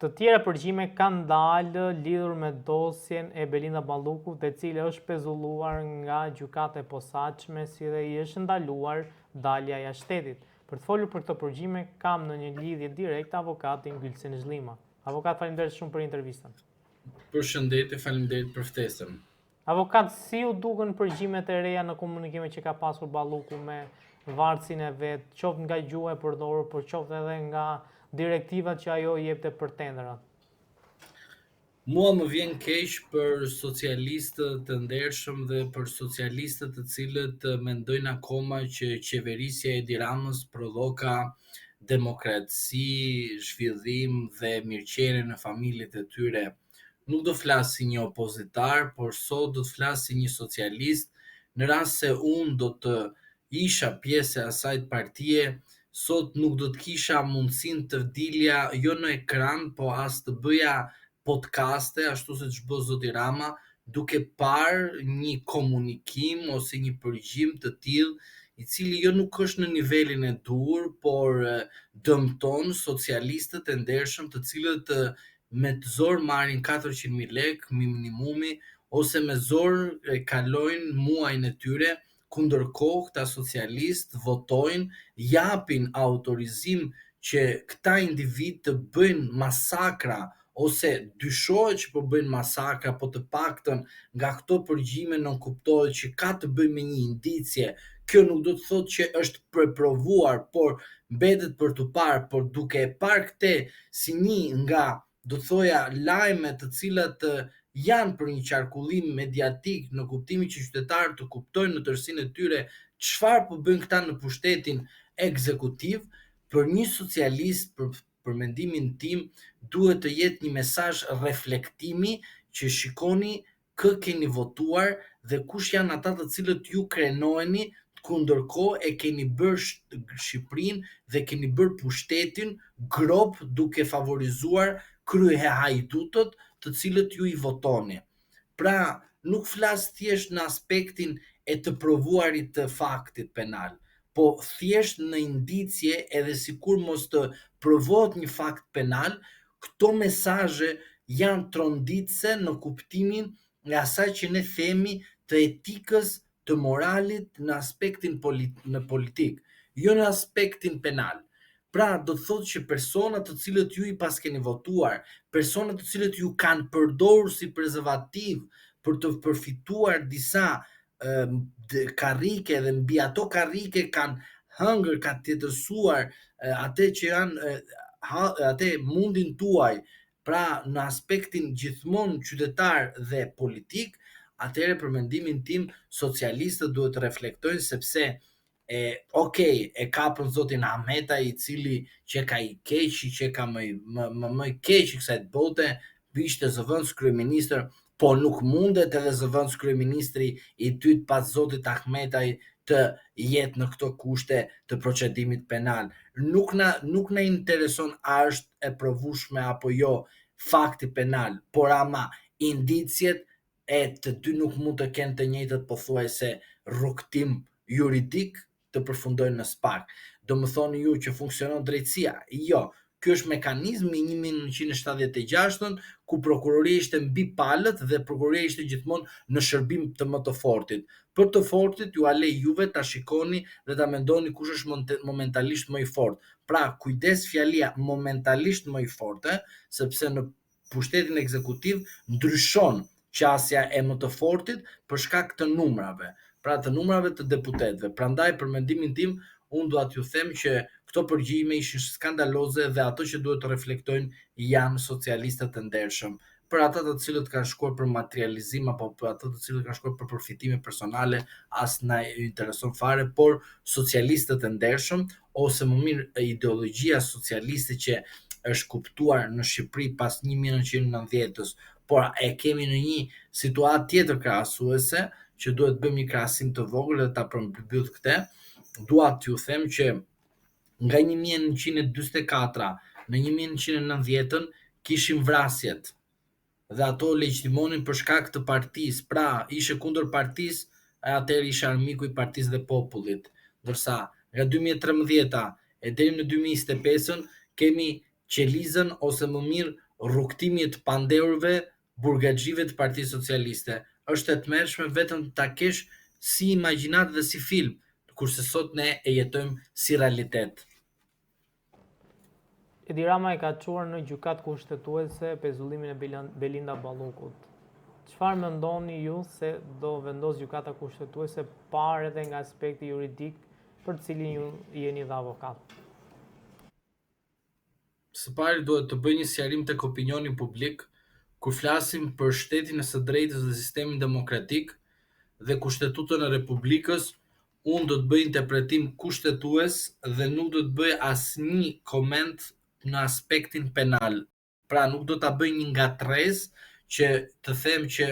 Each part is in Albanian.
Të tjera përgjime kanë dalë lidhur me dosjen e Belinda Ballukut, e cila është pezulluar nga gjykata e posaçme, si dhe I është ndaluar dalja jashtë shtetit. Për të folur për këto përgjime, kam në një lidhje direkte avokatin Gylsen Zhlima. Avokat, faleminderit shumë për intervistën. Përshëndetje, faleminderit për ftesën. Avokat, si u dukën përgjimet e reja në komunikimet që ka pasur Balluku me varësin e vet, qoftë nga gjuha e përdorur, por qoftë edhe nga direktivat që ajo I jepte për tenderat? Mua më vjen keq për socialistët të ndershëm dhe për socialistët të cilët mendojnë akoma që qeverisja e Edi Ramës prodhoka demokraci, zhvillim dhe mirëqenie në familjet e tyre. Nuk do flas si një opozitar, por sot do të flas si një socialist, në rast se unë do të isha pjesë e asaj partie, sot nuk do të kisha mundësinë të dilja jo në ekran, po as të bëja podcaste, ashtu siç bë zoti Rama, duke parë një komunikim ose një përgjim të tillë I cili jo nuk është në nivelin e duhur, por dëmton socialistët e ndershëm të cilët me të zor marrin 400.000 lekë minimumi ose me zor e kalojnë muajin e tyre, ku ndërkohë këta socialistë votojnë, japin autorizim që këta individ të bëjnë masakra ose dyshohet që po bëjnë masakra, po të paktën nga këto përgjime nënkuptohet që ka të bëjë me një indicje. Kjo nuk do të thotë që është preprovuar, por mbetet për të parë, por duke e parë këte si një nga, do të thoja, lajme të cilat janë për një qarkullim mediatik në kuptimin që qytetarët të kuptojnë në tërësinë e tyre çfarë po bëjnë këta në pushtetin ekzekutiv, për një socialist, për mendimin tim, duhet të jetë një mesazh reflektimi që shikoni kë keni votuar dhe kush janë ata të cilët ju krenoheni, ku ndërkohë e keni bërë Shqipërinë dhe keni bërë pushtetin grop duke favorizuar kryehajdutët të cilët ju I votoni. Pra, nuk flas thjesht në aspektin e të provuarit të faktit penal, po thjesht në indicje edhe sikur mos të provohet një fakt penal, këto mesazhe janë tronditse në kuptimin e asaj që ne themi të etikës, të moralit në aspektin në politik, jo në aspektin penal. Pra, do të thotë që personat të cilët ju I pas keni votuar, personat të cilët ju kanë përdorur si prezervativ për të përfituar disa karrike dhe mbi ato karrike kanë hëngër, kanë tjetërsuar atë që janë atë mundin tuaj, pra në aspektin gjithmonë qytetar dhe politik, atëherë për mendimin tim socialistët duhet të reflektojnë sepse e kapën zotin Ahmeta I cili që ka I keqi, që ka më I keqi kësaj bote, ishte zëvendës kryeministër, po nuk mundet edhe zëvendës kryeministri I dytë pas zotit Ahmetaj të jetë në këto kushte të procedimit penal. Nuk na intereson a është e provueshme apo jo fakti penal, por ama indicjet e të dy nuk mund të kenë të njëjtët pothuajse rrugtim juridik të përfundojnë në spak. Do më thoni ju që funksionon drejtësia? Jo, ky është mekanizmi I 1976-ën ku prokuroria ishte mbi palët dhe prokuroria ishte gjithmonë në shërbim të më të fortit. Për të fortit ju a lej juve ta shikoni dhe ta mendoni kush është momentalisht më I fortë. Pra, kujdes fjalia momentalisht më I fortë, sepse në pushtetin ekzekutiv ndryshon qasja e më të fortit për shkak të numrave, pra të numrave të deputetëve. Prandaj për mendimin tim, unë dua t'ju them që këto përgjime ishin skandaloze dhe ato që duhet të reflektojnë janë socialistët e ndershëm. Për ata të cilët kanë shkuar për materializim apo për ata të cilët kanë shkuar për përfitime personale, as na intereson fare, por socialistët e ndershëm ose më mirë ideologjia socialiste që është kuptuar në Shqipëri pas 1990-s, por e kemi në një situatë tjetër krahasuese që duhet bëjmë një krahasim të vogël dhe ta përmbyll këtë. Dua t'ju them që nga 1944 në 1990-ën kishim vrasjet dhe ato legjitimonin për shkak të partisë, pra ishe kundër partisë, atëherë ishe armiku I Partisë dhe Popullit. Ndërsa nga 2013 e deri në 2025-ën kemi qelizën ose më mirë rrugtimi të pandeurve, burgaxhive të Partisë Socialiste. Është e tmerrshme vetëm ta kesh si imagjinat dhe si film, kurse sot ne e jetojmë si realitet. Edi Rama e ka çuar në gjykatë kushtetuese pezullimin e Belinda Ballukut. Çfarë mendoni ju se do vendos gjykata kushtetuese parë edhe nga aspekti juridik për të cilin ju jeni dhe avokat? Së pari duhet të bëj një sqarim tek opinioni publik kur flasim për shtetin e së drejtës dhe sistemin demokratik dhe Kushtetutën e Republikës, unë do të bëj interpretim kushtetues dhe nuk do të bëj asnjë koment në aspektin penal. Pra nuk do ta bëj një ngatresë që të them që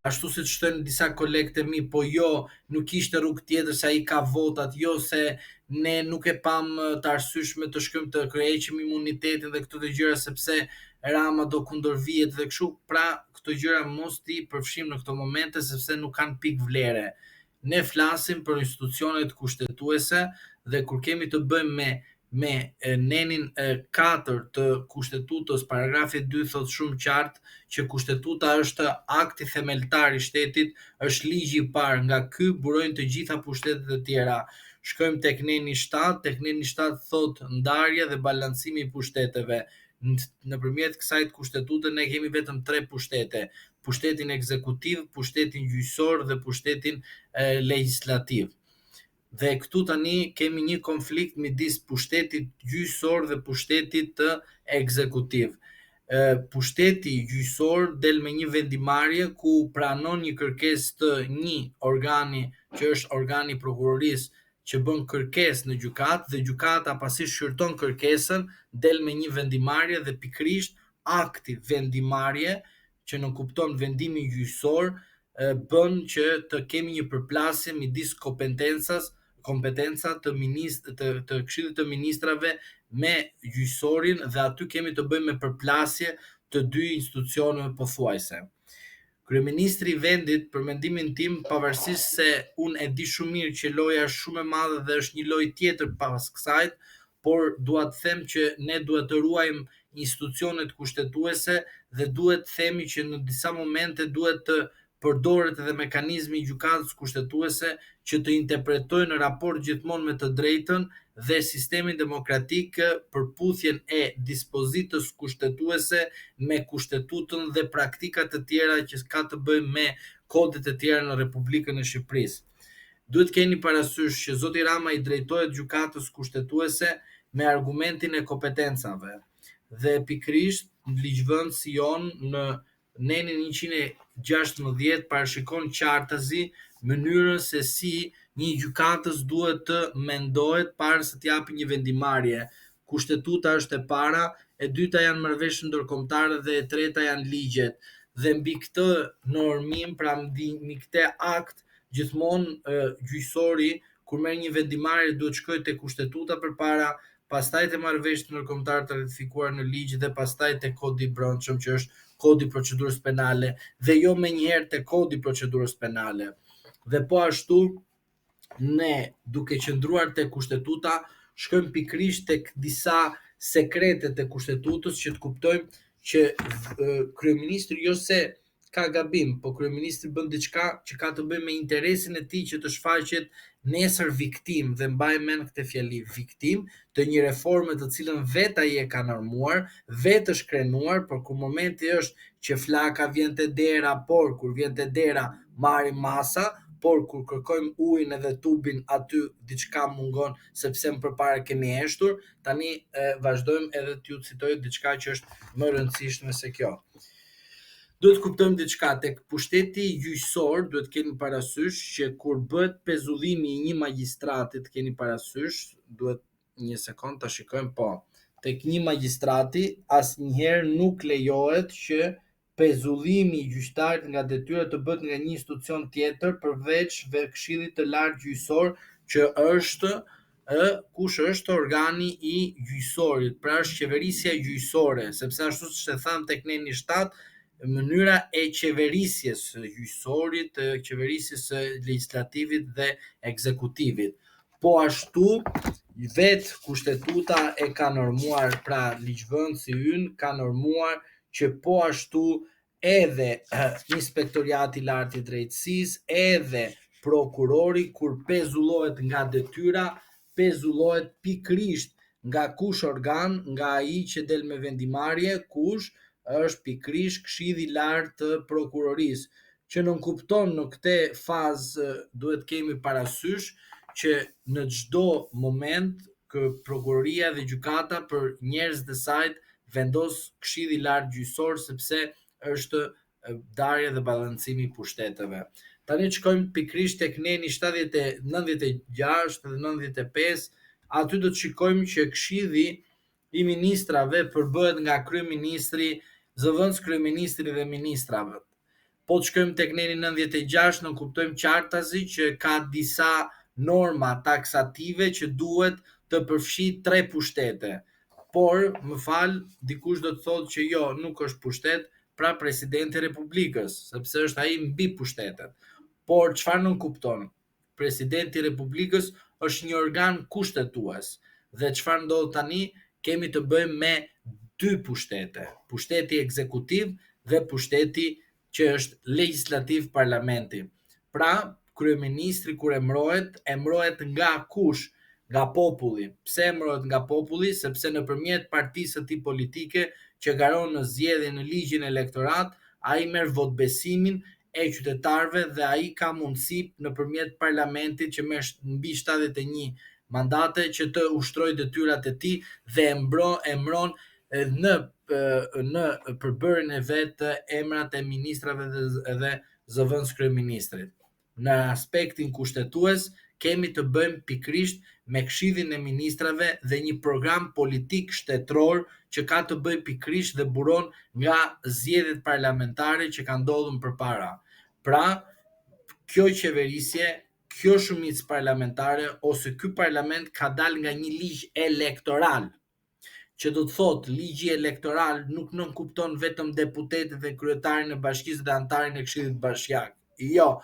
ashtu siç thënë disa kolegë të mi, po jo, nuk ishte rrugë tjetër se ai ka votat, jo se ne nuk e pam të arsyeshme të shkojmë të kryejqim imunitetin dhe këto të gjëra sepse Rama do kundërvihet dhe kështu, pra këto gjëra mos ti përfshim në këto momente sepse nuk kanë pikë vlere. Ne flasim për institucionet kushtetuese dhe kur kemi të bëjmë me nenin 4 të Kushtetutës, paragrafi 2 thot shumë qartë që Kushtetuta është akti themeltar i shtetit, është ligji i parë, nga ky burojnë të gjitha pushtetet e tjera. Shkojmë tek neni 7, tek neni 7 thot ndarja dhe balancimi i pushteteve. Nëpërmjet kësaj kushtetutë ne kemi vetëm 3 pushtete: pushtetin ekzekutiv, pushtetin gjyqësor dhe pushtetin legjislativ. Dhe këtu tani kemi një konflikt midis pushtetit gjyqësor dhe pushtetit të ekzekutiv. Pushteti gjyqësor del me një vendimarrje ku pranon një kërkesë të një organi që është organi i prokurorisë që bën kërkesë në gjykatë dhe gjykata pasi shqyrton kërkesën del me një vendimarrje dhe pikërisht akti vendimarrje që në kupton vendimi gjyqësor bën që të kemi një përplasje midis kompetenca të Këshillit të Ministrave me gjyqësorin dhe aty kemi të bëjmë me përplasje të dy institucioneve pothuajse. Kryeministri i vendit, për mendimin tim, pavarësisht se unë e di shumë mirë që loja është shumë e madhe dhe është një lojë tjetër pas kësaj, por dua të them që ne duhet të ruajmë institucionet kushtetuese dhe duhet të themi që në disa momente duhet të përdoret edhe mekanizmi i gjykatës kushtetuese që të interpretojë në raport gjithmonë me të drejtën dhe sistemin demokratik përputhjen e dispozitës kushtetuese me Kushtetutën dhe praktikat të tjera që ka të bëjnë me kodet e tjera në Republikën e Shqipërisë. Duhet keni parasysh që zoti Rama i drejtohet gjykatës kushtetuese me argumentin e kompetencave dhe pikërisht ligjvënësi jon në nenin 116 parashikon qartësi mënyrën se si një gjykatës duhet të mendohet para se të japë një vendimarrje. Kushtetuta është e para, e dyta janë marrëveshjet ndërkombëtare dhe e treta janë ligjet. Dhe mbi këtë normim, pra mbi këtë akt, gjithmonë gjyqësori kur merr një vendimarrje duhet shkojë te kushtetuta përpara, pastaj te marrëveshjet ndërkombëtare të ratifikuara në ligj dhe pastaj te kodi i brendshëm që është kodi i procedurës penale dhe jo menjëherë te kodi i procedurës penale. Dhe po ashtu ne duke qëndruar te kushtetuta shkojmë pikërisht tek disa sekrete të kushtetutës që të kuptojmë që kryeministri jo se ka gabim, po kryeministri bën diçka që ka të bëjë me interesin e tij që të shfaqet nesër viktim, dhe mbaj mend këtë fjali, viktim të një reforme të cilën vetë ai e ka normuar, vetë është krenuar, por kur momenti është që flaka vjen te dera, por kur vjen te dera marrim masa, por kur kërkojmë ujin edhe tubin aty diçka mungon sepse më përpara kemi heshtur, tani vazhdojmë edhe t'ju citoj diçka që është më e rëndësishme se kjo. Duhet kuptojmë diçka, tek pushteti gjyqësor duhet keni parasysh që kur bëhet pezullimi i një magjistrati, të keni parasysh, duhet një sekond ta shikojmë, po. Tek një magjistrati asnjëherë nuk lejohet që pezullimi i gjyqtarit nga detyra të bëhet nga një institucion tjetër përveç Këshillit të Lartë Gjyqësor, që është kush është organi i gjyqësorit, pra është qeverisja gjyqësore, sepse ashtu siç e tham tek neni 7, mënyra e qeverisjes së gjyqësorit, qeverisjes së legjislativit dhe ekzekutivit. Po ashtu Vetë kushtetuta e ka normuar, pra ligjvëndësi ynë ka normuar që po ashtu edhe Inspektoriati i Lartë i Drejtësisë, edhe prokurori kur pezullohet nga detyra, pezullohet pikrisht nga kush organ, nga ai që del me vendimarrje, kush është pikrisht Këshilli i Lartë të Prokurorisë, që nënkupton në këtë fazë duhet kemi parasysh që në çdo moment kë prokuroria dhe gjykata për njerëzit e saj vendos Këshilli i Lartë Gjyqësor sepse është darja dhe balancimi i pushteteve. Tani shkojmë pikrisht tek neni 96 dhe 95, aty do të shikojmë që Këshilli i Ministrave përbëhet nga kryeministri, zëvendës kryeministri dhe ministrave. Po të shkojmë tek neni 96, në kuptojmë qartazi që ka disa norma taksative që duhet të përfshi 3 pushtete. Por, më fal, dikush do të thotë që jo, nuk është pushtet, pra presidenti i Republikës, sepse është ai mbi pushtetet. Por çfarë nuk kupton? Presidenti i Republikës është një organ kushtetues. Dhe çfarë ndodh tani? Kemi të bëjmë me dy pushtete. Pushteti ekzekutiv dhe pushteti që është legjislativ parlamenti. Pra, kryeministri kur emrohet nga kush? Nga populli. Pse emrohet nga populli? Sepse nëpërmjet partisë së tij politike që garon në zgjedhje në ligjin elektorat, ai merr votbesimin e qytetarëve dhe ai ka mundësi nëpërmjet parlamentit që merr mbi 71 mandate që të ushtrojë detyrat e tij dhe emron në përbërjen e vet emrat e ministrave dhe zëvendës kryeministrit. Në aspektin kushtetues kemi të bëjmë pikrisht me Këshillin e Ministrave dhe një program politik shtetëror që ka të bëjë pikrisht dhe buron nga zgjedhjet parlamentare që kanë ndodhur përpara. Pra, kjo qeverisje, kjo shumicë parlamentare ose ky parlament ka dalë nga një ligj elektoral, që do të thotë ligji elektoral nuk nënkupton vetëm deputetët dhe kryetarin e bashkisë dhe antarin e Këshillit Bashkiak. Jo,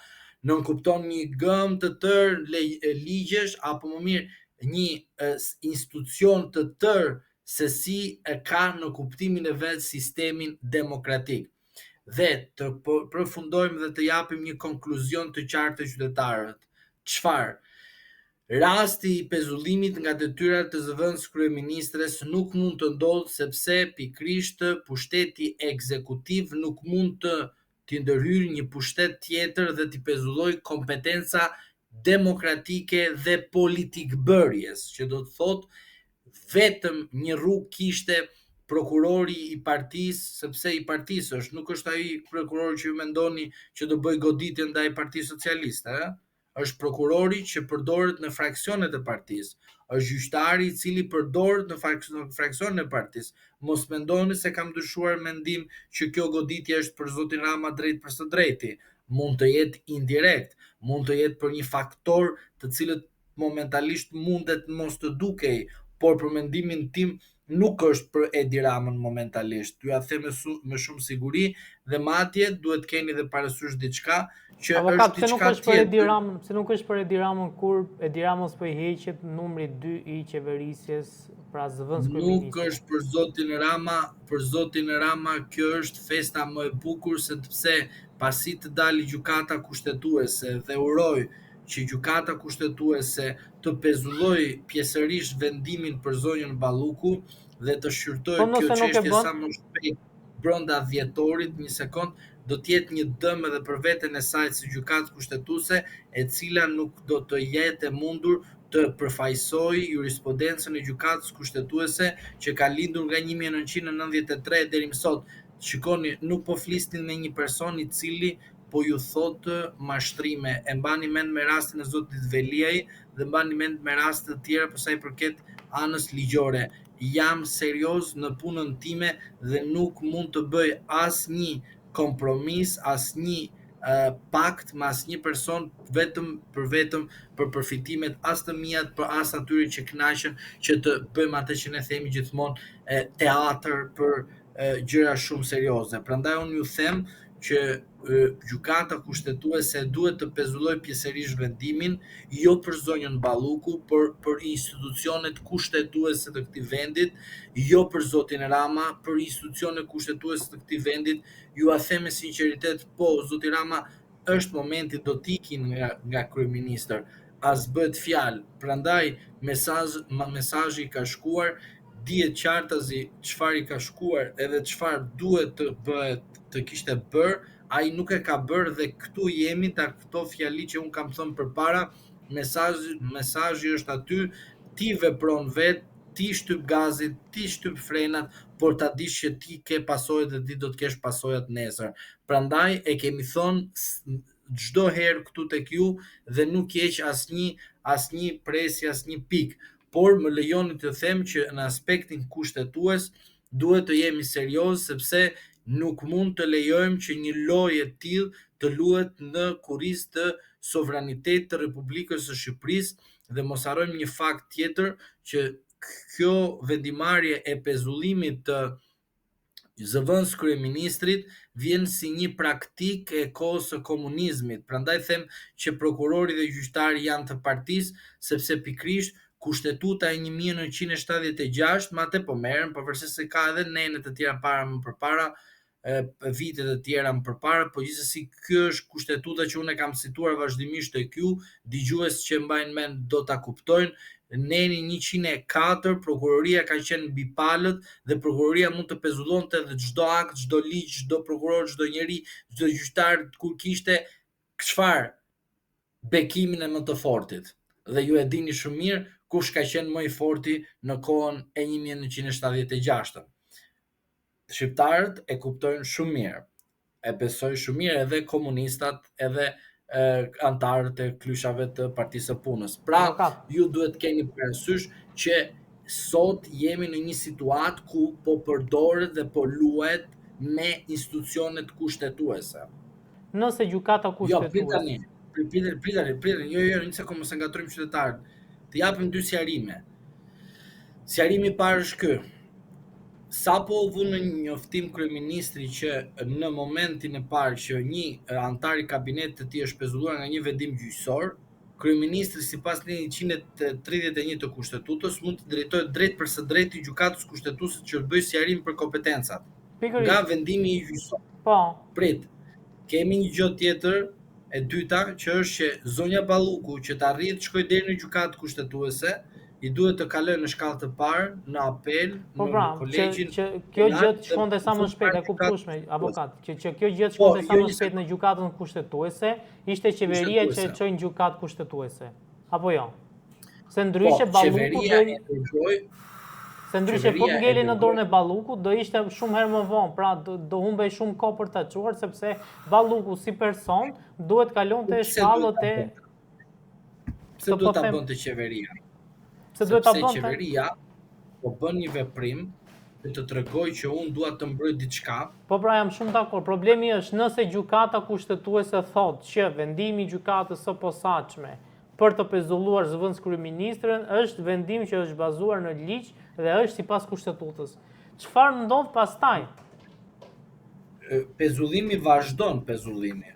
nënkupton një gëm të tërë ligjesh, apo më mirë një institucion të tërë se si e ka në kuptimin e vet sistemin demokratik. Dhe të përfundojmë dhe të japim një konkluzion të qartë të qytetarëve. Çfarë? Rasti i pezullimit nga detyrat të zëvendës kryeministres nuk mund të ndodhë sepse pikrisht pushteti ekzekutiv nuk mund të ndërhyrë një pushtet tjetër dhe të pezullojë kompetenca demokratike dhe politikbërjes, që do të thotë vetëm një rrugë kishte prokurori i partisë, sepse i partisë është, nuk është ai prokurori që ju mendoni që do bëj goditje ndaj Partisë Socialiste, është prokurori që përdoret në fraksionet e partisë, është gjyqtari i cili përdoret në fraksionet e partisë. Mos mendoni se kam ndryshuar mendim që kjo goditje është për zotin Rama drejt për së drejti. Mund të jetë indirekt, mund të jetë për një faktor të cilët momentalisht mundet mos të dukej, por për mendimin tim nuk është për Edi Ramën momentalisht. Ju ja them me shumë siguri dhe madje duhet keni dhe parasysh diçka që Avokat, është diçka tjetër. pse nuk është për Edi Ramën kur Edi Ramës po i heqet numri 2 i qeverisjes, pra zëvendës kryeministrit? Nuk është për zotin Rama kjo është festa më e bukur sepse pasi të dali gjykata kushtetuese dhe uroj që gjykata kushtetuese të pezulloj pjesërisht vendimin për zonjën Balluku dhe të shqyrtojë kjo çështje sa më shpejt brenda dhjetorit, një sekond, do të jetë një dëm edhe për veten e saj si gjykatë kushtetuese, e cila nuk do të jetë e mundur të përfaqësojë jurisprudencën e gjykatës kushtetuese që ka lindur nga 1993 deri më sot. Shikoni, nuk po flisnin me një person i cili po ju thotë mashtrime. E mbani mend me rastin e zotit Veliaj dhe mbani mend me raste të tjera për sa i përket anës ligjore. Jam serioz në punën time dhe nuk mund të bëj asnjë kompromis, asnjë pakt me asnjë person vetëm për përfitimet as të mia, për as atyre që kënaqen që të bëjmë atë që ne themi gjithmonë teatr për gjëra shumë serioze. Prandaj unë ju them që gjykata kushtetuese duhet të pezulloj pjesërisht vendimin, jo për zonjën Balluku, por për institucionet kushtetuese të këtij vendit, jo për zotin Rama, për institucionet kushtetuese të këtij vendit. Ju a them me sinqeritet, po, zoti Rama është momenti do t'ikin nga kryeministër, as bëhet fjalë. Prandaj mesazhi ka shkuar, dihet qartazi çfarë i ka shkuar edhe çfarë duhet të bëhet të kishte bërë, ai nuk e ka bërë dhe këtu jemi ta këto fjali që un kam thënë përpara, mesazhi është aty, ti vepron vet, ti shtyp gazit, ti shtyp frenat, por ta dish që ti ke pasojat dhe ti do të kesh pasojat nesër. Prandaj e kemi thënë çdo herë këtu tek ju dhe nuk keq asnjë presje, asnjë pikë, por më lejoni të them që në aspektin kushtetues duhet të jemi serioz sepse nuk mund të lejojmë që një lojë e tillë të luhet në kurriz të sovranitetit të Republikës së Shqipërisë dhe mos harrojmë një fakt tjetër që kjo vendimarrje e pezullimit të zëvendës kryeministrit vjen si një praktikë e kohës së komunizmit. Prandaj them që prokurori dhe gjyqtari janë të partisë, sepse pikërisht Kushtetuta e 1976, me atë po merren, pavarësisht se ka edhe nene të tjera para më përpara, vite të tjera më përpara, po gjithsesi kjo është kushtetuta që unë e kam cituar vazhdimisht tek ju, dëgjues që mbajnë mend do ta kuptojnë. Neni 104, prokuroria ka qenë mbi palët dhe prokuroria mund të pezullonte edhe çdo akt, çdo ligj, çdo prokuror, çdo njeri, çdo gjyqtar kur kishte çfarë bekimin e më të fortit. Dhe ju e dini shumë mirë kush ka qenë më i forti në kohën e 1976. Shqiptarët e kuptojnë shumë mirë, e besoj shumë mirë edhe komunistat, edhe antarët e klyshave të Partisë së Punës. Pra, Avokat, ju duhet keni parasysh që sot jemi në një situatë ku po përdoret dhe po luhet me institucionet kushtetuese. nëse gjykata Jo, prit kushtetuese, tani. Prit, jo, një sekond, mos e ngatrojmë qytetarët. Të japim dy sqarime. Sqarimi i parë është ky. Sapo u vë në njoftim kryeministri që në momentin e parë që një antar i kabinetit të tij është pezulluar nga një vendim gjyqësor, kryeministri sipas ligjit 131 të Kushtetutës mund të drejtohet drejt për së drejti gjykatës kushtetuese që të bëjë sqarim për kompetencat nga pikërisht, vendimi i gjyqësor. po, Prit, kemi një gjë tjetër e dyta që është që zonja Balluku që të arrijë të shkojë deri në gjykatë kushtetuese, i duhet të kalojë në shkallë të parë, në apel, po në pra, kolegjin që kjo penal gjë të dhe shkonte sa më në shpejt, e gjykatën kuptueshme, kushtetuese. avokat, që kjo gjë të Po, shkonte sa jo më një shpejt në sekond. gjykatën kushtetuese, ishte qeveria që e Kushtetuese. çoi në gjykatë kushtetuese. Apo jo? Se Po, ndryshe Balluku qeveria do e dërgoi, se ndryshe po qeveria të e ngeli në dërgoi. dorën e Ballukut do ishte shumë herë më vonë, pra do humbej shumë kohë për ta çuar sepse Balluku si person duhet kalonte Pse duhet shkallët ta e bënte? Pse të po duhet ta them bënte qeveria? se duhet ta Sepse bënte. qeveria po bën një veprim që të tregojë që unë dua të mbroj diçka. Po pra jam shumë dakord. Problemi është nëse gjykata kushtetuese thotë që vendimi i gjykatës së posaçme për të pezulluar zëvendës kryeministrin është vendim që është bazuar në ligj dhe është sipas kushtetutës. Çfarë ndodh pastaj? Pezullimi vazhdon pezullimi.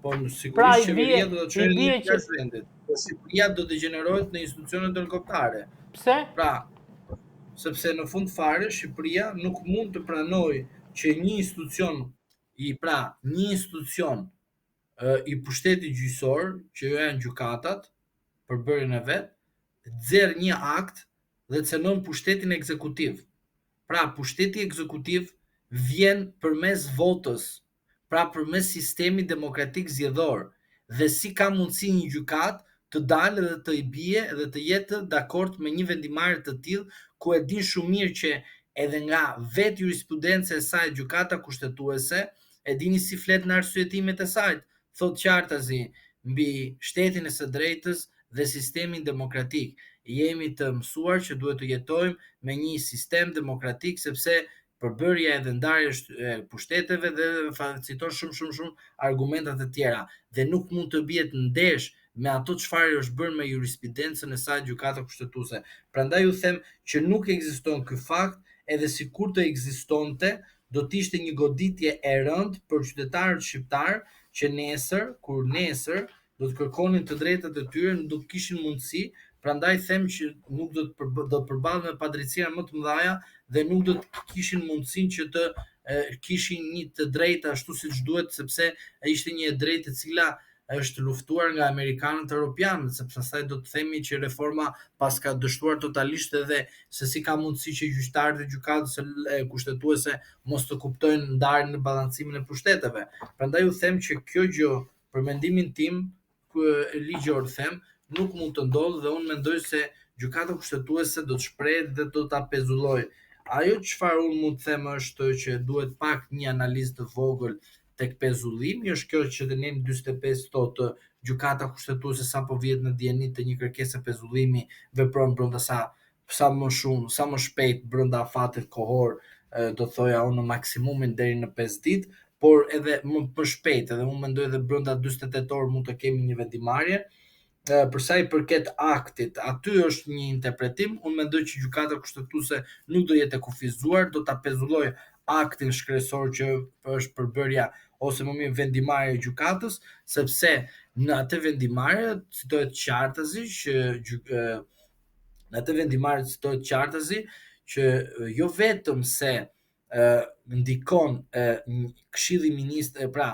Po Pra sigurisht i qeveria do të i çojë bie një që jashtë vendit. Po Shqipëria do të degenerohet në institucione ndërkombëtare. pse? Pra, sepse në fund fare Shqipëria nuk mund të pranojë që një institucion i pushtetit gjyqësor, që janë gjykatat, për bërjen e vet, nxjerr një akt dhe cënon pushtetin ekzekutiv. Pra, pushteti ekzekutiv vjen përmes votës, pra përmes sistemit demokratik zgjedhor. Dhe si ka mundësi një gjykat të dalë dhe të i bie dhe të jetë dakord me një vendimarrje të tillë, ku e din shumë mirë që edhe nga vetë jurisprudenca e saj gjykata kushtetuese, e dini si flet në arsyetimet e saj, thot qartazi mbi shtetin e së drejtës dhe sistemin demokratik. Jemi të mësuar që duhet të jetojmë me një sistem demokratik sepse përbërja edhe ndarja e pushteteve dhe citon shumë argumentat e tjera dhe nuk mund të bjetë ndesh me ato çfarë është bërë me jurisprudencën e saj gjykata kushtetuese. Prandaj ju them që nuk ekziston ky fakt, edhe sikur të ekzistonte, do të ishte një goditje e rëndë për qytetarët shqiptar që nesër do të kërkonin të drejtat e tyre, nuk do të kishin mundësi. Prandaj them që nuk do të përballen me padrejtësira më të mëdha dhe nuk do të kishin mundësinë që të kishin një të drejtë ashtu siç duhet, sepse ishte një e drejtë e cila është luftuar nga amerikanët e europianët, sepse pastaj do të themi që reforma pas ka dështuar totalisht edhe se si ka mundësi që gjyqtarët e gjykatës kushtetuese mos të kuptojnë ndarjen në ballancimin e pushteteve. Prandaj u them që kjo gjë, për mendimin tim, ligjor them, nuk mund të ndodhë dhe unë mendoj se gjykata kushtetuese do të shprehet dhe do ta pezullojë. Ajo çfarë unë mund të them është që duhet pak një analizë të vogël tek pezullimi, është kjo që të nemi 45 thotë gjykata kushtetuese sapo vjet në dieni të një kërkese pezullimi vepron brenda sa më shumë, sa më shpejt brenda afatit kohor, do thoja unë në maksimumin deri në 5 ditë, por edhe më shpejt, edhe unë mendoj edhe brenda 48 orë mund të kemi një vendimarrje. Për sa i përket aktit, aty është një interpretim. Unë mendoj që gjykata kushtetuese nuk do jetë e kufizuar, do ta pezullojë aktin shkresor që është përbërja ose më mirë vendimarrja e gjykatës, sepse në atë vendimarrje citohet qartësi që jo vetëm se ndikon Këshilli i Ministrave,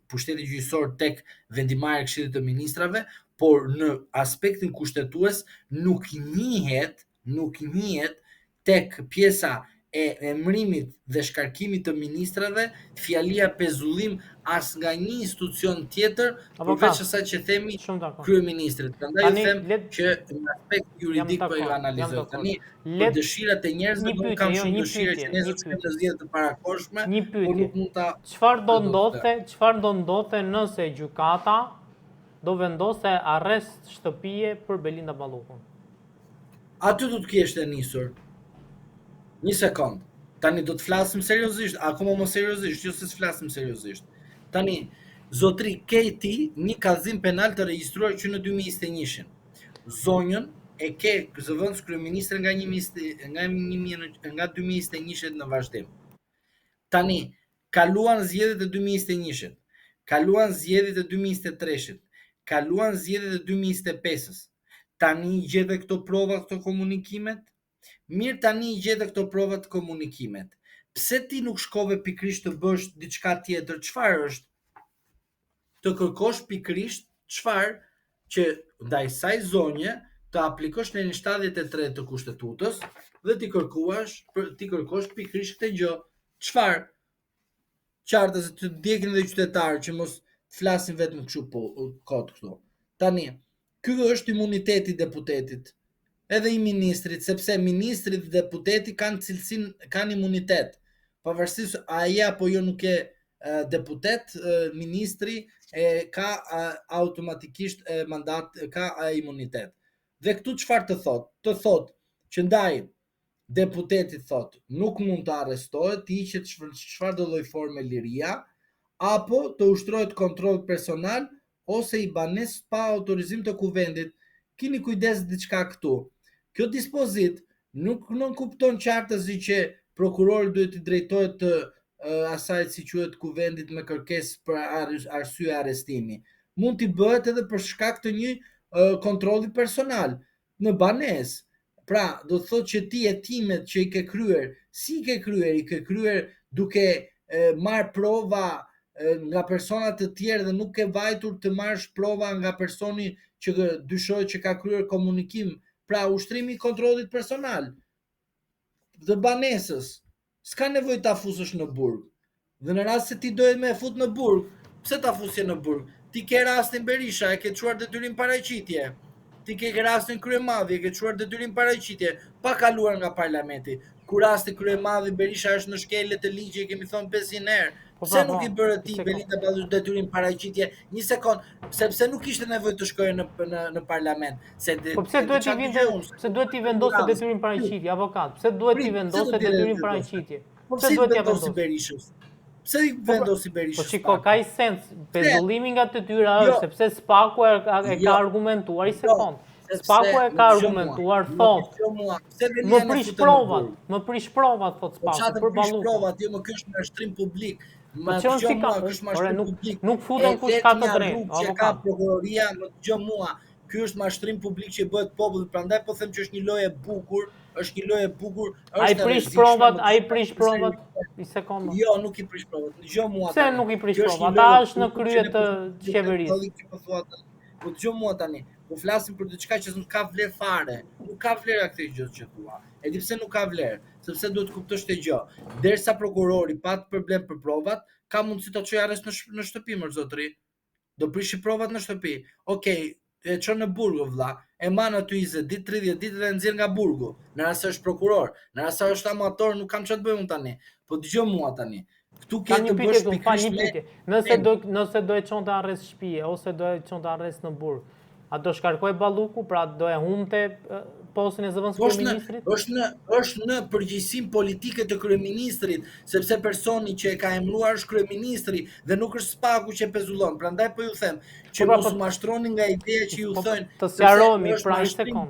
pushteti gjyqësor tek vendimarrja e Këshillit të Ministrave, por në aspektin kushtetues nuk njihet tek pjesa e emërimit dhe shkarkimit të ministrave fjalia pezullim as nga një institucion tjetër, përveç asaj që themi kryeministrit. Prandaj u them që në aspekt juridik po ju analizoj. Tani për dëshirat e njerëzve nuk kam shumë dëshirë që nesër të kemë në zgjedhje të parakoshme, por nuk mund ta. Çfarë do ndodhte nëse gjykata do vendose arrest shtëpie për Belinda Ballukun? Aty do të kishte nisur. Një sekond. Tani do të flasim seriozisht, akoma më seriozisht, jo se s'flasim seriozisht. Tani, zotri Keti një kallëzim penal të regjistruar që në 2021. Zonjën e ke zëvendës kryeministre nga 2021 në vazhdim. Tani, kaluan zgjedhjet e 2021-shit, kaluan zgjedhjet e 2023-shit, kaluan zgjedhjet e 2025-s. Tani i gjetë këto prova, këto komunikimet? Mirë, tani i gjetë këto prova të komunikimet. Pse ti nuk shkove pikrisht të bësh diçka tjetër? Çfarë është? Të kërkosh pikrisht çfarë që ndaj saj zonje të aplikosh në 73 të kushtetutës dhe ti kërkosh pikrisht këtë gjë. Çfarë? Qartë se të djekin dhe qytetarë që mos flasin vetëm kështu kot këtu. Tani, ky është imuniteti i deputetit, edhe i ministrit, sepse ministri dhe deputeti kanë imunitet. Pavarësisht ai apo jo nuk e deputet, ministri ka automatikisht mandat, ka imunitet. Dhe këtu çfarë të thotë? Të thotë që ndaj deputetit thotë nuk mund të arrestohet, të hiqet çfarëdo lloj forme liria, apo të ushtrohet kontroll personal ose i banes pa autorizim të kuvendit. Kini kujdes diçka këtu. Kjo dispozit nuk kupton qartësi që prokurori duhet të drejtohet të asaj si quhet kuvendit me kërkesë për arsye arrestimi. Mund t'i bëhet edhe për shkak të një kontrolli personal në banesë. Pra, do të thotë që ti hetimet që i ke kryer, si i ke kryer duke marrë prova nga persona të tjerë dhe nuk ke vajtur të marrësh prova nga personi që dyshohet që ka kryer komunikim, pra ushtrimi i kontrollit personal dhe banesës. S'ka nevojë ta fusësh në burg. Dhe në rast se ti doje me fut në burg, pse ta fusje në burg? Ti ke rastin Berisha, e ke çuar detyrim paraqitje. Ti ke rastin Kryemadhi, e ke çuar detyrim paraqitje, pa kaluar nga parlamenti. Kur rasti Kryemadhi Berisha është në shkelje të ligjit, kemi thënë 500 herë. Pse nuk i bërë ti Belinda Ballukut detyrim paraqitje? Një sekond, sepse nuk kishte nevojë të shkojë në parlament. Po pse duhet t'i vendosë detyrim paraqitje, avokat? Pse duhet t'i vendosë detyrim paraqitje? Pse duhet t'i vendosi Berishës? Pse i vendosi Berishës? Po shiko, ka i sens, pezullimi nga detyra është, sepse Spaku e ka argumentuar, i sekond. Spaku e ka argumentuar, thot, më prish provat, thot Spaku, Çfarë për prish Ballukun. provat, jo më ky është mashtrim publik. Po Më çon dëgjoj si ka, mua, ky është ore mashtrim nuk publik. nuk futen kush ka të drejtë, Që ka avokat. prokuroria, më dëgjoj mua, ky është mashtrim publik që bëhet popullit, prandaj po them që është një lojë e bukur, është një lojë e bukur, Ai është e prish rrezikshme. provat, ai prish provat, i sekondë. Jo, nuk i prish provat. Dëgjoj mua Pse tani. nuk i prish Kjo është provat? një Ata lojë e është në bukur krye që ne të po qeverisë. dallim që po thua tani. Po dëgjoj mua tani. Po flasim për diçka që nuk ka vlerë fare. Nuk ka vlerë këtë gjë që thua. E di pse nuk ka vlerë? Sepse duhet kuptosh këtë gjë. Derisa prokurori pa problem për provat, ka mundësi ta çojë arrest në shtëpi, më zotëri. Do prishi provat në shtëpi. Okej, e çon në burg vëlla. E man aty 20 ditë, 30 ditë dhe nxjerr nga burgu. Në rast se është prokuror, në rast se është amator, nuk kam çfarë të bëj unë tani. Po dëgjoj mua tani. Këtu ke të bësh pikërisht me Nëse do e çonte arrest shtëpie ose do e çonte arrest në burg, a do shkarkoj Balluku, pra do e humte postin e zëvendësë kryeministrit? Është në përgjegjësinë politike të kryeministrit, sepse personi që e ka emëruar është kryeministri dhe nuk është Spaku që pezullon. Prandaj po ju them që mos u mashtroni nga ideja që ju thonë. Të sqarohemi pra një sekond.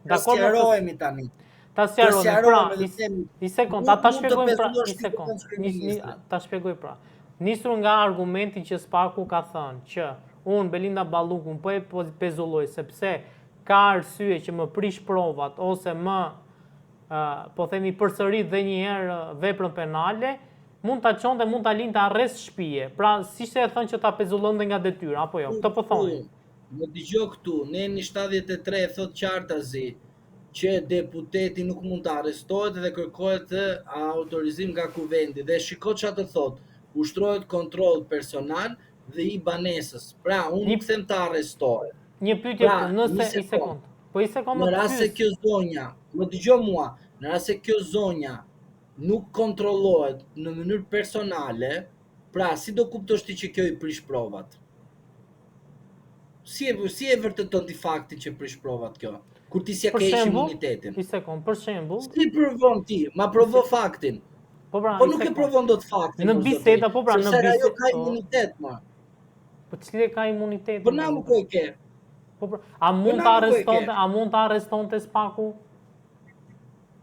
Dakor, sqarohemi tani. Ta sqarohemi pra, një sekond, ta shpjegojmë pra, një sekond. Ta shpjegoj pra. Nisur nga argumenti që Spaku ka thënë që unë Belinda Ballukun po e pezulloj sepse ka arsye që më prish provat ose më po themi përsërit dhe një herë veprën penale, mund ta çonte, mund ta linte arrest shtëpie. Pra, si ishte e thënë që ta pezullonte nga detyra apo jo? Këtë po thoni. Më dëgjoj këtu, në 73 thot qartazi që deputeti nuk mund të arrestohet dhe kërkohet autorizim nga kuvendi. Dhe shiko çfarë të thot, ushtrohet kontroll personal dhe i banesës. Pra, unë nuk them të arrestohet. Një pyetje, nëse i sekond. Po i sekond më në rast se kjo zonja, më dëgjoj mua, në rast se kjo zonja nuk kontrollohet në mënyrë personale, pra si do kuptosh ti që kjo i prish provat? Si e vërteton ti faktin që prish provat kjo? Kur ti s'ja ke imunitetin. Një sekond, për shembull. Si provon ti? Ma provo faktin. Po nuk e provon dot faktin. Në biseda, po pra, në biseda. Ajo ka imunitet, ma. Po cili ka imunitet? Po na nuk e ke. Po pra, a mund të arrestonte Spaku?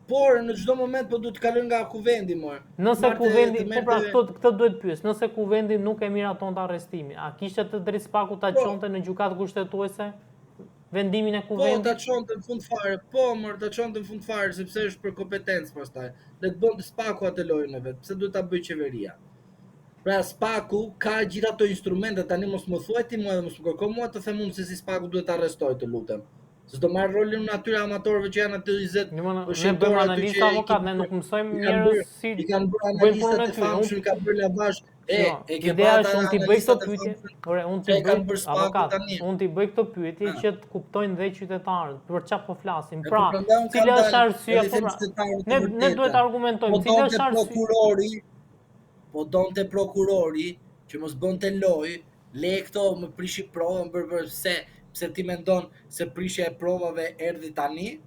Por në çdo moment po duhet të kalon nga kuvendi, më. Nëse kuvendi, po pra, këtë duhet pyes, nëse kuvendi nuk e miratonte arrestimin, a kishte të drejtë Spaku ta çonte në gjykatë kushtetuese vendimin e kuvendit? Po, ta çonte në fund fare. Po, ta çonte në fund fare sepse është për kompetencë pastaj. Le të bënte Spaku atë lojën e vet. Pse duhet ta bëj qeveria? Pra Spaku ka gjithë ato instrumente, tani mos më thuaj ti mua dhe mos më kërko mua të them unë se si Spaku duhet ta arrestoj, të lutem. Se do marr rolin në atyre amatorëve që janë aty 20. Ne bëjmë analizë avokat, ne nuk mësojmë njerëz si i kanë bërë analizat e famshme, i kanë bërë lavash. Ideja është unë t'i bëj këtë pyetje, unë t'i bëj avokat, unë t'i bëj këtë pyetje që të kuptojnë dhe qytetarët për çfarë po flasim. Pra, cila është arsyeja po pra? Ne duhet argumentojmë cila është arsyeja. Po donte prokurori që mos bënte lojë, le këto më prishi provën për pse ti mendon se prishja e provave erdhi tani?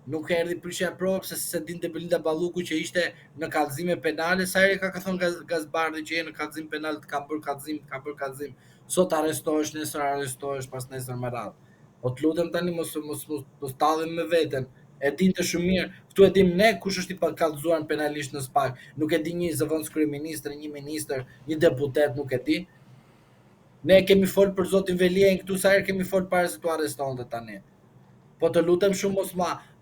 Nuk erdhi prishja e provave sepse se dinte Belinda Balluku që ishte në kallëzime penale, sa herë ka thonë Gazbardhi që je në kallëzim penal, të ka bërë kallëzim. Sot arrestohesh, nesër arrestohesh, pas nesër me radhë. Po të lutem tani mos tallim me veten. E dinte shumë mirë. Ktu e dim ne kush është i kallëzuar penalisht në SPAK. Nuk e di një zëvendës kryeministër, një ministër, një deputet, nuk e di. Ne kemi folë për zotin Velien këtu, sa herë kemi folë para se tu arrestonte tani. Po të lutem shumë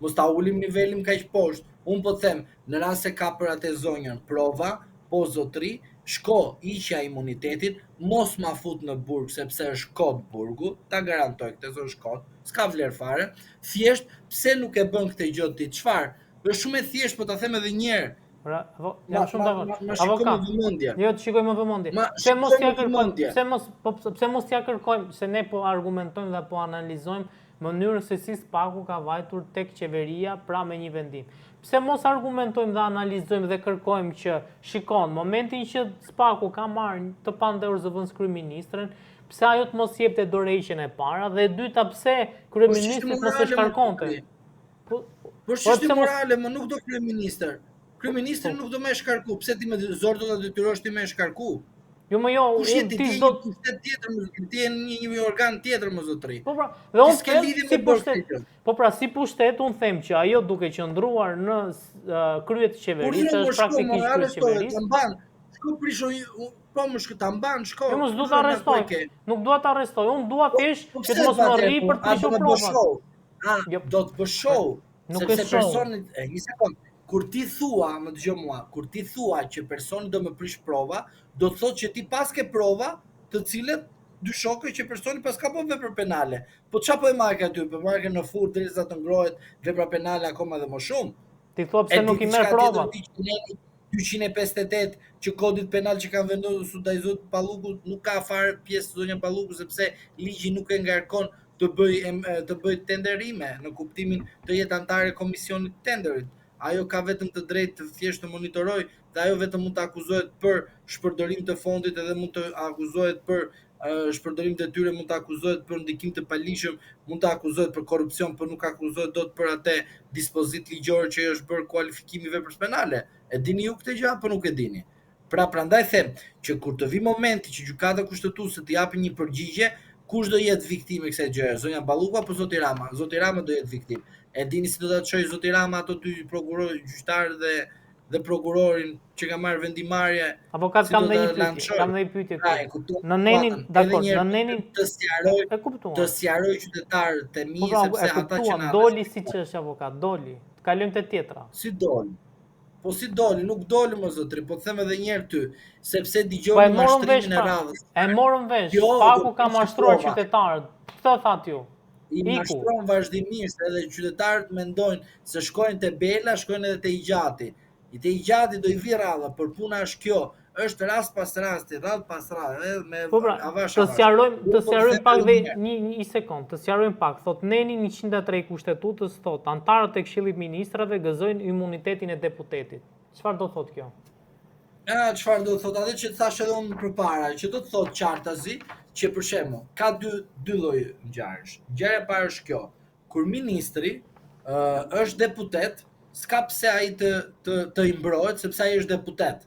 mos ta ulim nivelin kaq poshtë. Unë po them, në rast se ka për atë zonjën prova, po zotri, shko hiqja imunitetit, mos ma fut në burg sepse është kod burgu, ta garantoj këtë zonë është kod, s'ka vlerë fare. Thjesht pse nuk e bën këtë gjë ti? Çfarë? Është shumë e thjeshtë, po ta them edhe një herë. Pra, jam shumë dakord. Avokat. Jo, të shikoj më vëmendje. Pse mos t'ia kërkojmë, se ne po argumentojmë dhe po analizojmë mënyrën se si Spaku ka vajtur tek qeveria pra me një vendim. Pse mos argumentojmë dhe analizojmë dhe kërkojmë që shikon, momentin që Spaku ka marrë të pandehur zëvendës kryeministrin, pse ajo të mos jepte dorëheqjen e para dhe e dyta pse kryeministri mos e shkarkonte. Por ç'është morale, më nuk do kryeministër. Kryeministri nuk do më shkarku. Pse ti me zor do ta detyrosh ti më shkarku? Jo më jo, Kush je ti? ti Ti je s'do një pushtet tjetër, ti je një organ tjetër më zotëri. Po pra, dhe Ti unë s'ke them lidhje si me bërë pushtet. këtë gjë. Po pra, si pushtet unë them që ajo duke qëndruar në krye të Kur qeverisë, thua më është shko, më praktikisht krye të arrestohet, ta qeverisë. mban. Shko prisho, po më shko ta mban, shko. Jo, mos du ta Kush na ku arrestoj. e ke? Nuk dua ta arrestoj. Unë dua thjesht Po që pse të mos do më atëherë? rri Po për të a do prishur më bësh provat. show? A Jo, do të bësh show? nuk Sepse është show. personi, një sekond, kur ti thua, më dëgjoj mua, kur ti thua që personi do më prish prova, do të thotë që ti pas ke prova, të cilët dyshokoj që personi pas ka bërë vepër penale. Po çfarë po e marrë aty? Po marrë në furrë derisa të ngrohet vepra penale akoma dhe më shumë. Ti thua E pse di nuk i merr diçka tjetër provat. ti që neni 258 që kodit penal që kanë vendosur ndaj Zotit Pallukut nuk ka fare pjesë zonja Palluku sepse ligji nuk e ngarkon të bëj tenderime në kuptimin të jetë antare e komisionit të tenderit. Ajo ka vetëm të drejtë të thjesht të monitoroj dhe ajo vetëm mund të akuzohet për shpërdorim të fondit edhe mund të akuzohet për shpërdorim të tyre, mund të akuzohet për ndikim të palishëm, mund të akuzohet për korrupsion, por nuk akuzohet dot për atë dispozit ligjore që është bërë kualifikimi veprës penale. E dini ju këtë gjë apo nuk e dini? Pra prandaj them që kur të vi momenti që gjykata kushtetuese të japë një përgjigje, kush do jetë viktimë e kësaj gjëje? Zonja Balluku apo Zoti Rama? Zoti Rama do jetë viktimë. E dini si do ta çojë Zoti Rama ato dy prokurorë, gjyqtarë dhe prokurorin që ka marrë vendimarrje? Avokat, Si kam do dhe ta një pyetje. lançojë? Kam dhe një pyetje Pra, e këtu. kupton Në nenin, situatën. Edhe dakor, një në herë nenin të sqaroj e kuptuam. qytetarët e mi Po pra, sepse e ata që kuptuam. na Doli siç është avokat, doli. Kalojmë te tjetra. si doli. Po si doli, nuk doli më zotri, po them edhe një herë ty, sepse Po e dëgjoni morëm vesh mashtrimin e pra. radhës. E morëm vesh. Kjo do Spaku ka prishi mashtruar prova. qytetarët. Këtë thatë ju. I Iku. mashtron vazhdimisht edhe qytetarët mendojnë se shkojnë te Bela, shkojnë edhe te Igjati. I te Igjati do i vi radha, por puna është kjo, është rast pas rasti, radh pas radh, edhe me Po pra, avash të avash. sqarojmë pak dhe një sekond, të sqarojmë pak. Thot neni 103 kushtetutës thot antarët e Këshillit Ministrave gëzojnë imunitetin e deputetit. Çfarë do thot kjo? Çfarë do të thotë atë që thash edhe unë përpara, që do të thotë qartazi që për shembull ka dy lloj ngjarjesh. Ngjarja e parë është kjo. Kur ministri është deputet, s'ka pse ai të imbrohet sepse ai është deputet.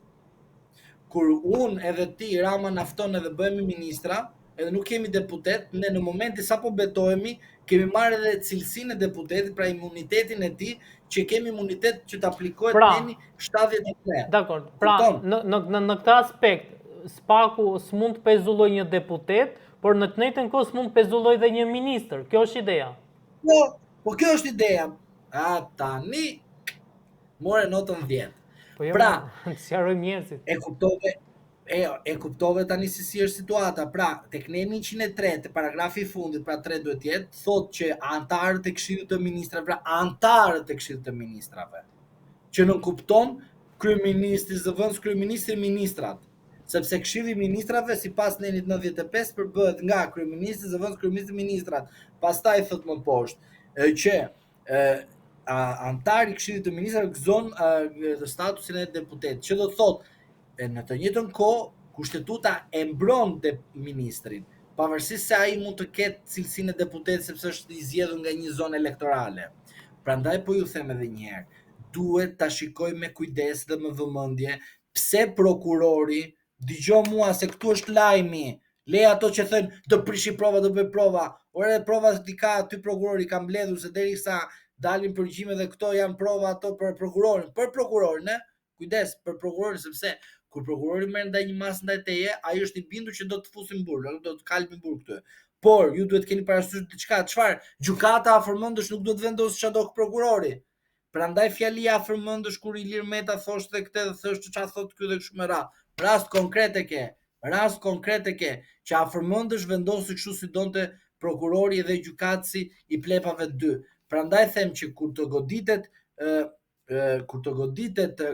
Kur unë edhe ti Rama na fton edhe bëhemi ministra, edhe nuk kemi deputet, ne në momenti sa po betohemi, kemi marrë edhe cilësinë e deputetit, pra imunitetin e tij, që kemi imunitet që të aplikohet Pra, neni 73. Dakor. Pra, Kupton? në këtë aspekt, Spaku s'mund të pezulloj një deputet, por në të njëjtën kohë s'mund të pezulloj dhe një ministër. Kjo është ideja. Po kjo është ideja. Tani more notën 10. Po jo, Pra, të sqarojmë njerëzit. e kuptove tani si është situata. Pra, tek neni 103, te paragrafi i fundit, pra 3 duhet jetë, thotë që antarët e Këshillit të Ministrave, pra antarët e Këshillit të Ministrave, që nuk kupton kryeministri, zëvendës kryeministri, ministrat. Sepse Këshilli i Ministrave sipas nenit 95 përbëhet nga kryeministri, zëvendës kryeministri, ministrat. Pastaj thot më poshtë që antari i Këshillit të Ministrave gëzon statusin e deputetit. Që do të thotë në të njëjtën kohë kushtetuta e mbron ministrin, pavarësisht se ai mund të ketë cilësinë e deputetit sepse është i zgjedhur nga një zonë elektorale. Prandaj po ju them edhe një herë, duhet ta shikoj me kujdes dhe me vëmendje pse prokurori, dëgjoj mua se këtu është lajmi, le ato që thënë do prishi prova, do bëj prova, ore prova ti ka aty prokurori ka mbledhur se derisa dalin përgjime dhe këto janë prova ato për prokurorin, kujdes për prokurorin sepse kur prokurori merr ndaj një masë ndaj teje, ai është i bindur që do të fusin burg, do të kalbin burg këtu. Por ju duhet keni parasysh diçka, çfarë? Gjykata afërmendësh nuk do të vendosë çfarë do prokurori. Prandaj fjalia afërmendësh kur Ilir Meta thoshte këtë dhe thoshte çfarë thotë ky dhe kështu me radhë. Rast konkret e ke, që afërmendësh vendosë kështu si donte prokurori dhe gjykatësi i plepave 2. Prandaj them që kur të goditet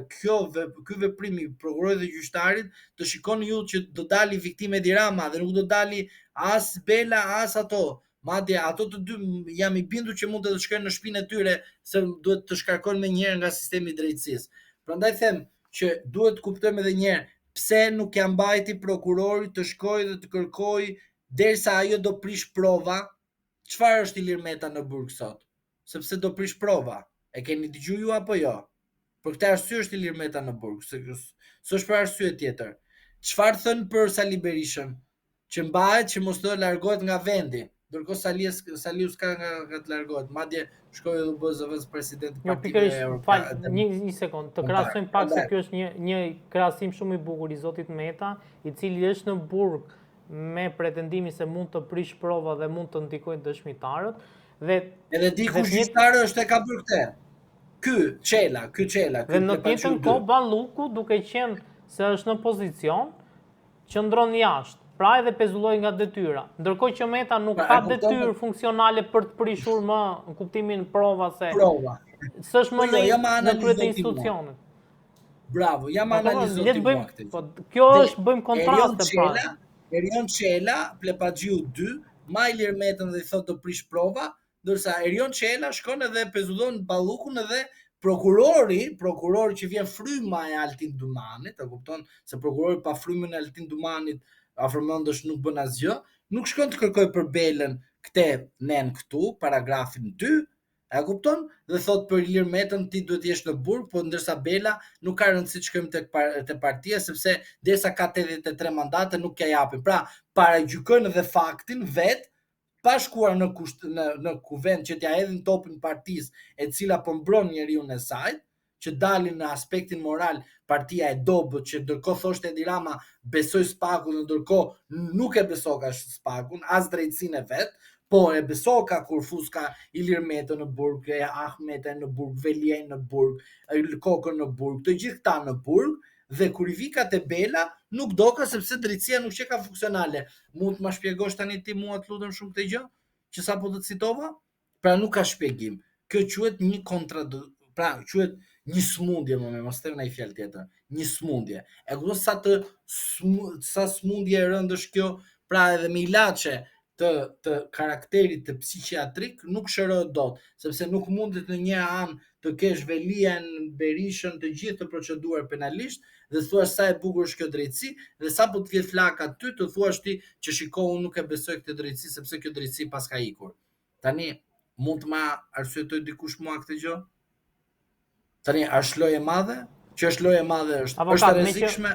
ky veprim i prokurorit dhe gjyqtarit, të shikoni ju që do dali viktime Edi Rama dhe nuk do dali as Bela as ato. Madje ato të dy jam i bindur që mund të shkojnë në shtëpinë e tyre se duhet të shkarkojnë më njëherë nga sistemi i drejtësisë. Prandaj them që duhet të kuptojmë edhe një herë pse nuk ja mbajti prokurori të shkojë dhe të kërkojë derisa ajo do prish prova. Çfarë është Ilir Meta në burg sot? Sepse do prish prova. E keni dëgjuar ju apo jo? Për këtë arsye është Ilir Meta në burg, s'është për arsye tjetër. Çfarë thënë për Sali Berishën? Që mbahet që mos do largohet nga vendi. Ndërkohë Saliu s'ka nga të largohet. Madje shkoi edhe u bë zëvendës president i Jo, Partive pikërisht, fal, Evropiane. një sekond, të krahasojmë pak se kjo është një krahasim shumë i bukur i zotit Meta, i cili është në burg me pretendimin se mund të prish prova dhe mund të ndikojnë dëshmitarët dhe Edhe di kush gjyqtare është e ka bërë këtë. Ky Çela, dhe në të njëjtën kohë Balluku, duke qenë se është në pozicion, qëndron jashtë. Pra edhe pezulloi nga detyra. Ndërkohë që Meta nuk ka detyrë funksionale për të prishur më në kuptimin prova se s'është më në krye të institucionit. Bravo, jam analizuar ti mua këtë. Po kjo është bëjmë kontraste pra. Erion Çela, Plepaxhiu 2, Majlir Metën dhe i thotë do prish prova, ndërsa Erion Çela shkon edhe pezullon Ballukun edhe prokurori që vjen fryma e Altin Dumanit, e kupton se prokurori pa frymën e Altin Dumanit afërmendësh nuk bën asgjë, nuk shkon të kërkoj për belën këtë nen këtu, paragrafin 2, e kupton? Dhe thot për Ilir Metën ti duhet jesh në burg, po ndërsa Bela nuk ka rëndësi të shkojmë te partia sepse derisa ka 83 mandate nuk ja japin. Pra, paragjykojnë edhe faktin vet pa shkuar në kuvend që t'ja hedhin topin partisë e cila po mbron njeriu e saj, që dalin në aspektin moral partia e dobët që ndërkohë thoshte Edi Rama besoj Spakun, ndërkohë nuk e besoka Spakun, as drejtësinë e vet, po e besoka kur fuska Ilir Metën në burg, Ahmete në burg, Veliej në burg, Kokën në burg, të gjithë këta në burg, dhe kur i vika te Bela nuk doka sepse drejtësia nuk qeka funksionale. Mund të ma shpjegosh tani ti mua të lutem shumë këtë gjë që sapo të citova? Pra nuk ka shpjegim. Kjo quhet një pra quhet një smundje, mos them ndaj fjalë tjetër. Një smundje. E kupton sa smundje e rëndë është kjo, pra edhe me ilaçe të karakterit të psikiatrik nuk shërohet dot, sepse nuk mundet në një anë të kesh Velijen, Berishën, të gjithë të proceduar penalisht dhe thua sa e bukur është kjo drejtësi dhe sa po të vjet flaka ty të thuash ti që shiko unë nuk e besoj këtë drejtësi sepse kjo drejtësi pas ka ikur. Tani mund të ma arsyetoj dikush mua këtë gjë? Tani është lojë e madhe? Që është lojë e madhe është e rrezikshme?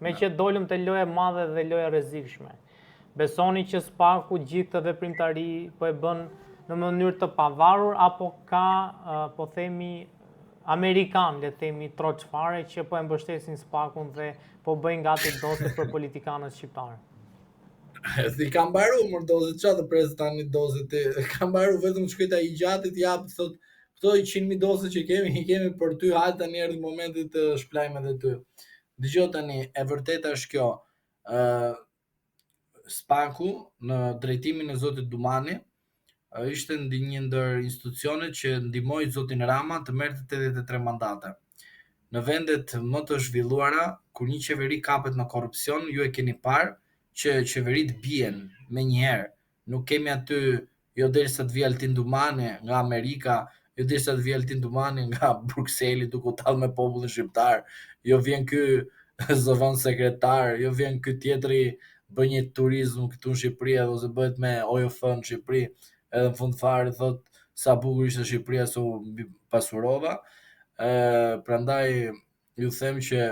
Me që dolëm te loja e madhe dhe loja e rrezikshme. Besoni që Spaku gjithë të veprimtari po e bën në mënyrë të pavarur apo ka, po themi, amerikan, le themi, troçfare që po e mbështesin Spakun dhe po bëjnë gati dose për politikanët shqiptarë? Ti kam mbaru më dozë çfarë të pres tani dozët e kam mbaru vetëm shkruajta i gjatit jap thot këto 100.000 dozë që i kemi për ty, hajde tani erdhi momenti të shplajmë edhe ty. Dëgjoj tani, e vërteta është kjo. Spaku në drejtimin e zotit Dumani ishte një ndër institucionet që ndihmoi zotin Rama të merrte 83 mandate. Në vendet më të zhvilluara, kur një qeveri kapet në korrupsion, ju e keni parë që qeverit bien me njëherë. Nuk kemi aty jo derisa të vijë Altin Dumani nga Amerika, jo derisa të vijë Altin Dumani nga Brukseli duke u tallë me popullin shqiptar, jo vjen ky zëvendës sekretar, jo vjen ky tjetri bën një turizëm këtu në Shqipëri ose bëhet me OJF në Shqipëri, edhe në fund fare thot sa bukur ishte Shqipëria se u pasurova. Prandaj ju them që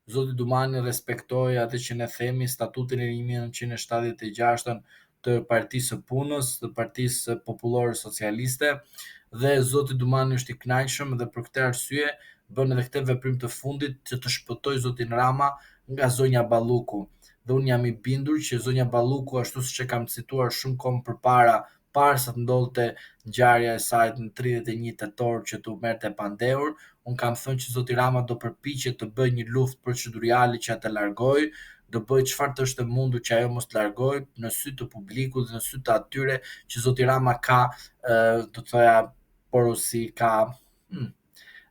zoti Dumani respektoi atë që ne themi statutin e 1976 të Partisë së Punës, të Partisë Popullore Socialiste, dhe zoti Dumani është i kënaqshëm dhe për këtë arsye bën edhe këtë veprim të fundit që të shpëtoi zotin Rama nga zonja Balluku. Dhe unë jam i bindur që zonja Balluku, ashtu siç e kam cituar shumë kohë përpara, para se të ndodhte ngjarja e saj në 31 tetor që tu merrte pandehur, un kam thënë që zoti Rama do përpiqet të bëjë një luftë procedurale që atë largoj, do bëj çfarë të është e mundur që ajo mos të largoj në sy të publikut dhe në sy të atyre që zoti Rama ka, do të thoja, porosi, ka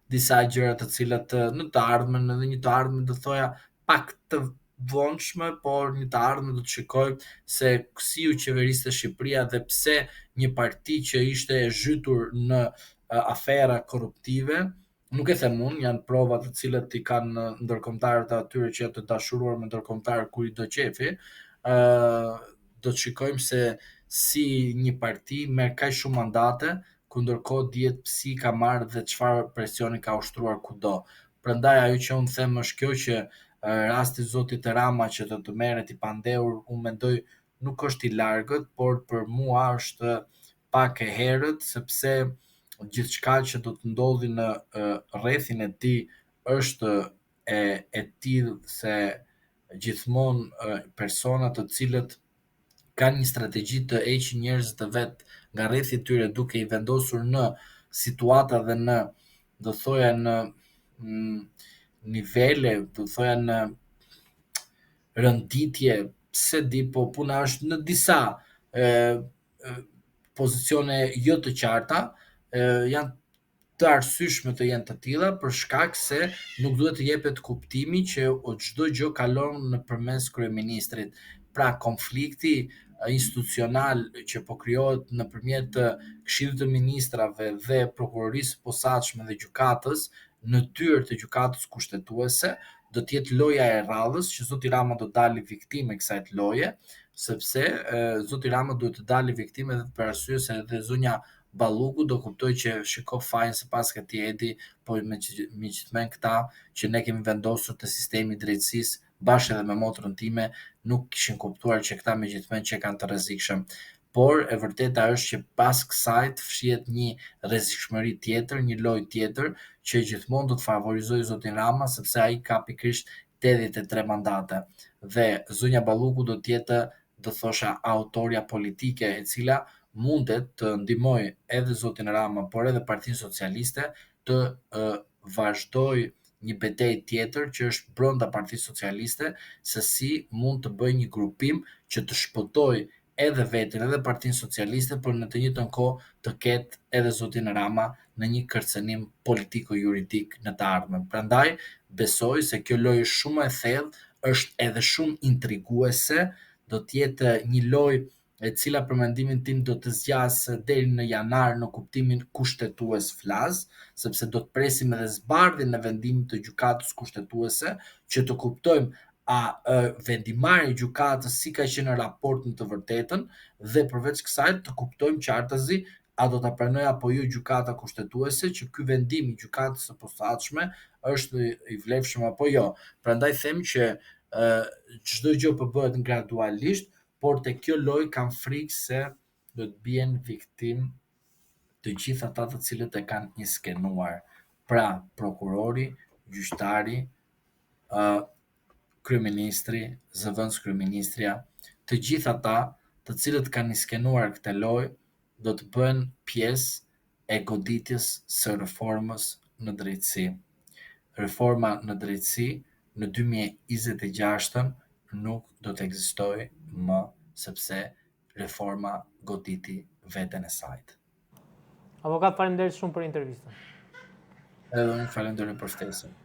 disa gjëra të cilat në të ardhmen, edhe një të ardhmen do thoja pak të vonshme, por një të ardhmen do të shikoj se si u qeveriste Shqipëria dhe pse një parti që ishte e zhytur në afera korruptive, nuk e them unë, janë prova të cilat i kanë ndërkombëtarët atyre që janë të dashuruar me ndërkombëtar ku i do qefi, do të shikojmë se si një parti merr kaq shumë mandate, ku ndërkohë dihet psi ka marrë dhe çfarë presioni ka ushtruar kudo. Prandaj ajo që unë them është kjo që rasti i zotit Rama që do të merret i pandehur, unë mendoj nuk është i largët, por për mua është pak e herët, sepse gjithçka që do të ndodhi në rrethin e tij është e tillë se gjithmonë persona të cilët kanë një strategji të heqin njerëzit të vet nga rrethi i tyre duke i vendosur në situata dhe në, do thoya, në mm, nivele, do thoya, në rënditje, se di, po puna është në disa e, e, pozicione jo të qarta, janë të arsyeshme të jenë të tilla për shkak se nuk duhet të jepet kuptimi që çdo gjë kalon nëpërmes kryeministrit. Pra konflikti institucional që po krijohet nëpërmjet të Këshillit të Ministrave dhe prokurorisë së posaçme dhe gjykatës në tyrë të gjykatës kushtetuese do të jetë loja e radhës që zoti Rama do dalë viktimë e kësaj loje, sepse zoti Rama duhet të dalë viktimë edhe për arsye se edhe zonja Balluku do kuptoj që shiko fajin sipas këtij edi, po megjithëse këta që ne kemi vendosur të sistemi i drejtësisë bashkë edhe me motrën time nuk kishin kuptuar që këta megjithëse që kanë të rrezikshëm. Por e vërteta është që pas kësaj të fshihet një rrezikshmëri tjetër, një lojë tjetër që gjithmonë do të favorizojë zotin Rama sepse ai ka pikërisht 83 mandate dhe zonja Balluku do të jetë, do thosha, autoria politike e cila mundet të ndihmojë edhe zotin Rama, por edhe Partinë Socialiste të vazhdojë një betejë tjetër që është brenda Partisë Socialiste, se si mund të bëjë një grupim që të shpëtojë edhe veten edhe Partinë Socialiste, por në të njëjtën kohë të ketë edhe zotin Rama në një kërcënim politiko-juridik në të ardhmen. Prandaj besoj se kjo lojë është shumë e thellë, është edhe shumë intriguese, do të jetë një lojë e cila për mendimin tim do të zgjasë deri në janar në kuptimin kushtetues flas, sepse do të presim edhe zbardhjen e vendimit të gjykatës kushtetuese që të kuptojmë a vendimarrja e gjykatës si ka qenë në raport në të vërtetën dhe përveç kësaj të kuptojmë qartazi a do ta pranoj apo jo gjykata kushtetuese që ky vendim i gjykatës së posaçme është i vlefshëm apo jo. Prandaj them që çdo gjë po bëhet gradualisht, por te kjo lojë kam frikë se do të bien viktim të gjithë ata të cilët e kanë inskenuar. Pra, prokurori, gjyqtari, ë kryeministri, zëvendës kryeministrja, të gjithë ata të cilët kanë inskenuar këtë lojë do të bëhen pjesë e goditjes së reformës në drejtësi. Reforma në drejtësi në 2026 nuk do të ekzistojë më sepse reforma goditi veten e saj. Avokat, faleminderit shumë për intervistën. Edhe unë falenderoj për ftesën.